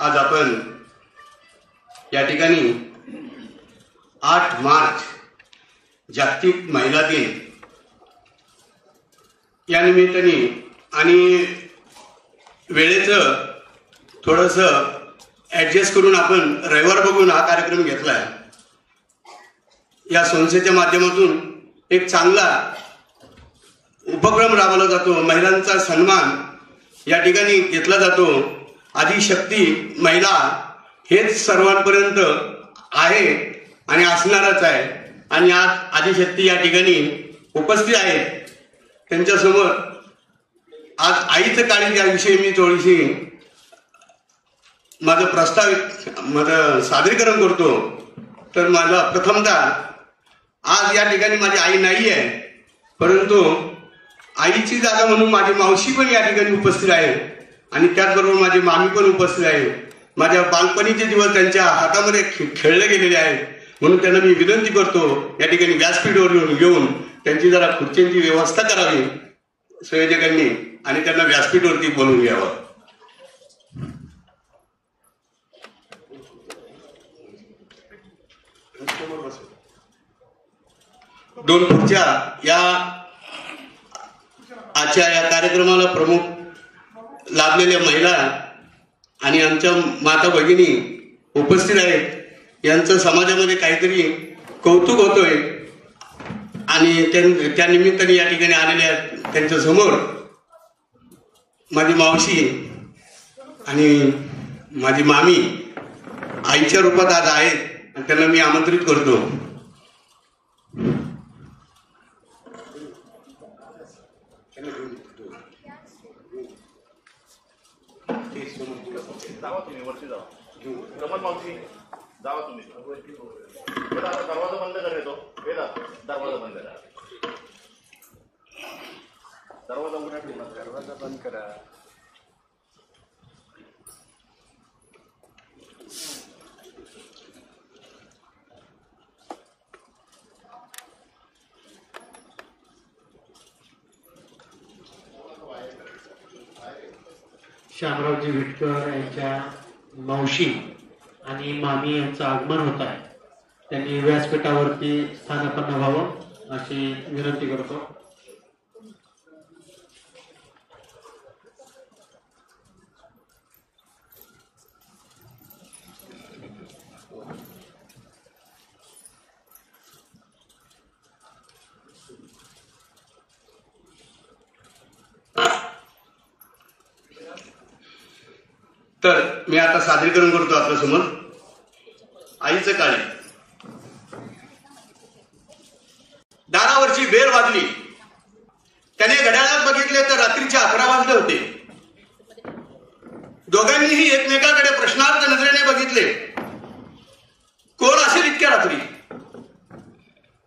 आज आपण या ठिकाणी 8 मार्च जागतिक महिला दिन या निमित्ताने आणि वेळेचं थोडंसं ॲडजस्ट करून आपण रविवार बघून हा कार्यक्रम घेतला आहे. या संस्थेच्या माध्यमातून एक चांगला उपक्रम राबवला जातो. महिलांचा सन्मान या ठिकाणी घेतला जातो. आदिशक्ती महिला हेच सर्वांपर्यंत आहे आणि असणारच आहे. आणि आज आदिशक्ती या ठिकाणी उपस्थित आहेत. त्यांच्यासमोर आज आईचं काळजी याविषयी मी थोडीशी माझं सादरीकरण करतो. तर माझा प्रथमतः आज या ठिकाणी माझी आई नाही आहे, परंतु आईची जागा म्हणून माझी मावशी पण या ठिकाणी उपस्थित आहे आणि त्याचबरोबर माझी मामी पण उपस्थित आहे. माझ्या बालपणीचे दिवस त्यांच्या हातामध्ये खेळले गेलेले आहेत. म्हणून त्यांना मी विनंती करतो या ठिकाणी व्यासपीठावर घेऊन त्यांची जरा खुर्च्यांची व्यवस्था करावी संयोजकांनी आणि त्यांना व्यासपीठावरती बोलवून घ्यावं. दोन खुर्च्या या आजच्या या कार्यक्रमाला प्रमुख लाभलेल्या महिला आणि आमच्या माता भगिनी उपस्थित आहेत. यांचं समाजामध्ये काहीतरी कौतुक होतोय आणि त्या निमित्ताने या ठिकाणी आलेल्या त्यांच्या समोर माझी मावशी आणि माझी मामी आईच्या रूपात आज आहेत आणि त्यांना मी आमंत्रित करतो. जावा तुम्ही. दरवाजा बंद कर येतो. दरवाजा बंद करा. दरवाजा उघडा. दरवाजा बंद करा. श्यामरावजी विटकर यांच्या मावशी आणि मामी यांचं आगमन होत आहे. त्यांनी व्यासपीठावरती स्थानापन्न व्हावं अशी विनंती करतो. तर मी आता सादरीकरण करतो आपल्यासमोर आईचं काळी. दारावरची बेल वाजली. त्याने घड्याळात बघितले तर रात्रीचे 11 वाजले होते. दोघांनीही एकमेकाकडे प्रश्नार्थ नजरेने बघितले. कोण असेल इतक्या रात्री?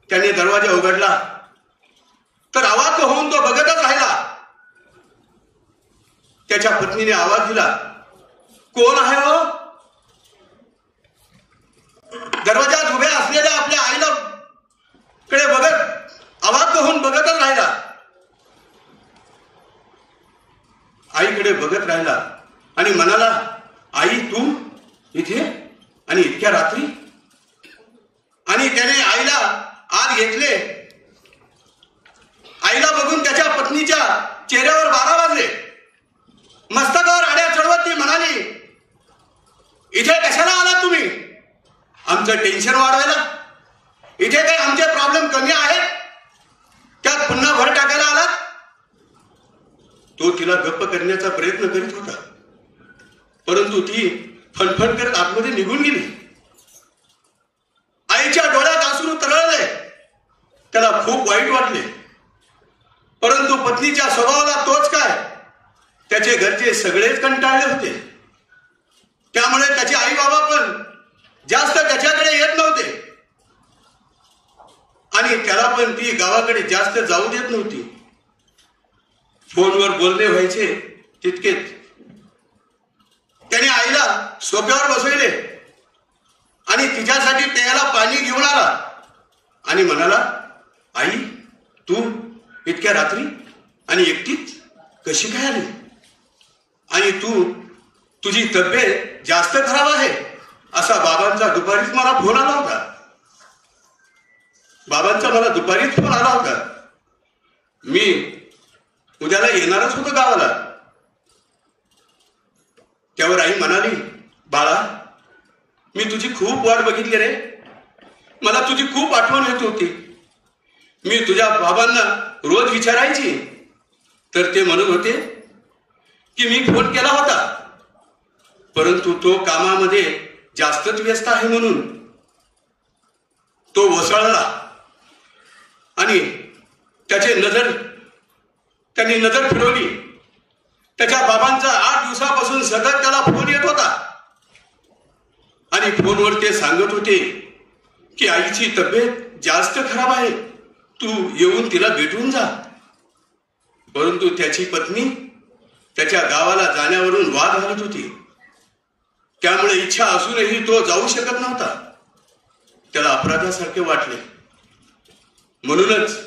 त्याने दरवाजा उघडला तर आवाज होऊन तो बघतच राहिला. त्याच्या पत्नीने आवाज दिला, कोण आहे हो? दरवाजात उभ्या असलेल्या आपल्या आईला कडे बघत आवाज होऊन बघतच राहिला. आईकडे बघत राहिला आणि म्हणाला, आई तू इथे आणि इतक्या रात्री? आणि त्याने आईला आत घेतले. आईला बघून त्याच्या पत्नीच्या चेहऱ्यावर 12 वाजले. मस्तकावर आड्या चढवत ती म्हणाली, इथे कशाला आलात तुम्ही? आमचं टेन्शन वाढवायला? इथे काही आमचे प्रॉब्लेम कमी आहेत त्यात पुन्हा भर टाकायला आलात? तो तिला गप्प करण्याचा प्रयत्न करीत होता, परंतु ती फणफण करत आतमध्ये निघून गेली. आईच्या डोळ्यात अश्रू तरळले. त्याला खूप वाईट वाटले, परंतु पत्नीच्या स्वभावाला तोच काय, त्याचे घरचे सगळेच कंटाळले होते. त्यामुळे त्याचे आई बाबा पण जास्त त्याच्याकडे येत नव्हते आणि त्याला पण ती गावाकडे जास्त जाऊ देत नव्हती. फोनवर बोलणे व्हायचे तितकेच. त्याने आईला सोफ्यावर बसवले आणि तिच्यासाठी प्यायला पाणी घेऊन आला आणि म्हणाला, आई तू इतक्या रात्री आणि एकटीच कशी काय आली? आणि तू तुझी तब्येत जास्त खराब आहे असा बाबांचा दुपारीच मला फोन आला होता. बाबांचा मला दुपारीच फोन आला होता. मी उद्याला येणारच होतो गावाला. त्यावर आई म्हणाली, बाळा मी तुझी खूप वाट बघितली रे. मला तुझी खूप आठवण येत होती. मी तुझ्या बाबांना रोज विचारायची तर ते म्हणत होते की मी फोन केला होता परंतु तो कामामध्ये जास्तच व्यस्त आहे म्हणून तो वसळला आणि त्यांनी नजर फिरवली. त्याच्या बाबांचा 8 दिवसापासून सतत त्याला फोन येत होता आणि फोनवर ते सांगत होते की आईची तब्येत जास्त खराब आहे, तू येऊन तिला भेटून जा. परंतु त्याची पत्नी त्याच्या गावाला जाण्यावरून वाद घालत होती. त्यामुळे इच्छा असूनही तो जाऊ शकत नव्हता. त्याला अपराधासारखे वाटले. म्हणूनच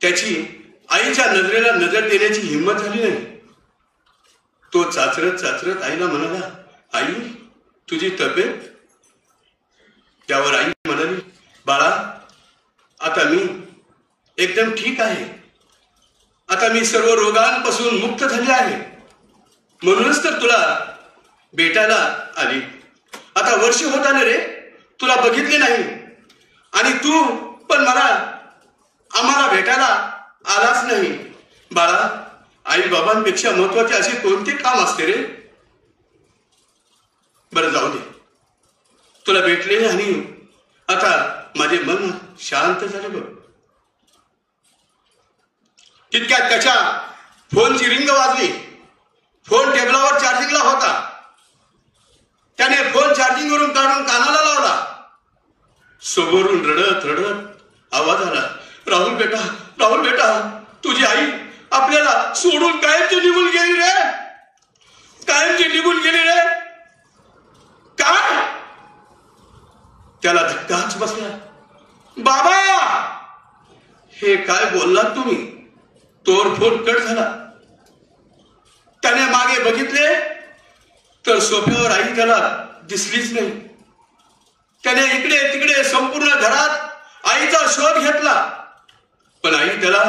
त्याची आईच्या नजरेला नजर देण्याची हिंमत झाली नाही. तो चाचरत आईला म्हणाला, आई तुझी तब्येत? त्यावर आई म्हणाली, बाळा आता मी एकदम ठीक आहे. आता मी सर्व रोगांपासून मुक्त झाली आहे. म्हणूनच तर तुला भेटायला आली. आता वर्ष होत आले रे तुला बघितले नाही आणि तू पण आम्हाला भेटायला आलाच नाही. बाळा आई बाबांपेक्षा महत्वाचे असे कोणते काम असते रे? बरं जाऊ दे, तुला भेटले आणि आता माझे मन शांत झाले बघ. तितक्यात त्याच्या फोनची रिंग वाजली. फोन टेबलावर चार्जिंगला होता. त्याने फोन चार्जिंगवरून काढून कानाला लावला. समोरून रडत आवाज आला, राहुल बेटा तुझी आई आपल्याला सोडून कायमची निघून गेली रे. कायमची निघून गेली रे. काय? त्याला धक्काच बसला. बाबा हे काय बोललात तुम्ही? तोर फोन कट झाला. त्याने मागे बघितले तर सोफ्यावर आई त्याला दिसलीच नाही. त्याने इकडे तिकडे संपूर्ण घरात आईचा शोध घेतला पण आई त्याला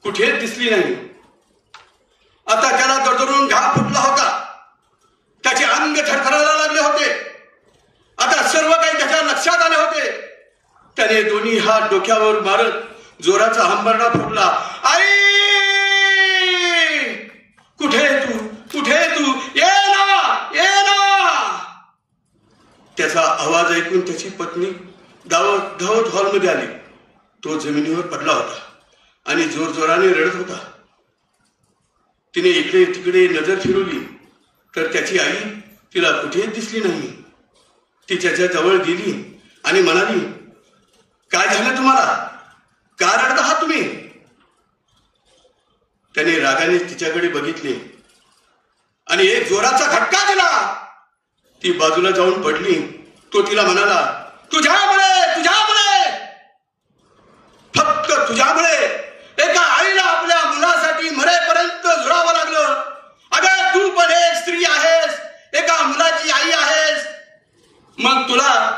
कुठेच दिसली नाही. आता त्याला दरदरून घाम फुटला होता. त्याचे अंग थरथरायला लागले होते. आता सर्व काही त्याच्या लक्षात आले होते. त्याने दोन्ही हात डोक्यावर मारत जोराचा हंबरडा फुटला, आई कुठे तू ये ना. त्याचा आवाज ऐकून त्याची पत्नी धावत हॉलमध्ये आली. तो जमिनीवर पडला होता आणि जोरजोराने रडत होता. तिने इकडे तिकडे नजर फिरवली तर त्याची आई तिला कुठेच दिसली नाही. ती त्याच्या जवळ गेली आणि म्हणाली, काय झालं तुम्हाला? का रडत आहात तुम्ही? त्याने रागाने तिच्याकडे बघितले आणि एक जोराचा धक्का दिला. ती बाजूला जाऊन पडली. तो तिला म्हणाला, तुझ्यामुळे फक्त तुझ्यामुळे एका आईला आपल्या मुलासाठी मरेपर्यंत झुरावं लागलं. अगं तू पण एक स्त्री आहेस, एका मुलाची आई आहेस. मग तुला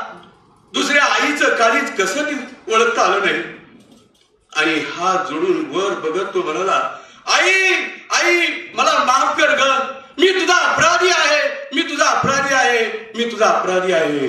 दुसऱ्या आईचं काळीच कसं ओळखता आलं नाही? आणि हात जोडून वर बघत तो म्हणाला, आई मला माफ कर ग. मी तुझा अपराधी आहे.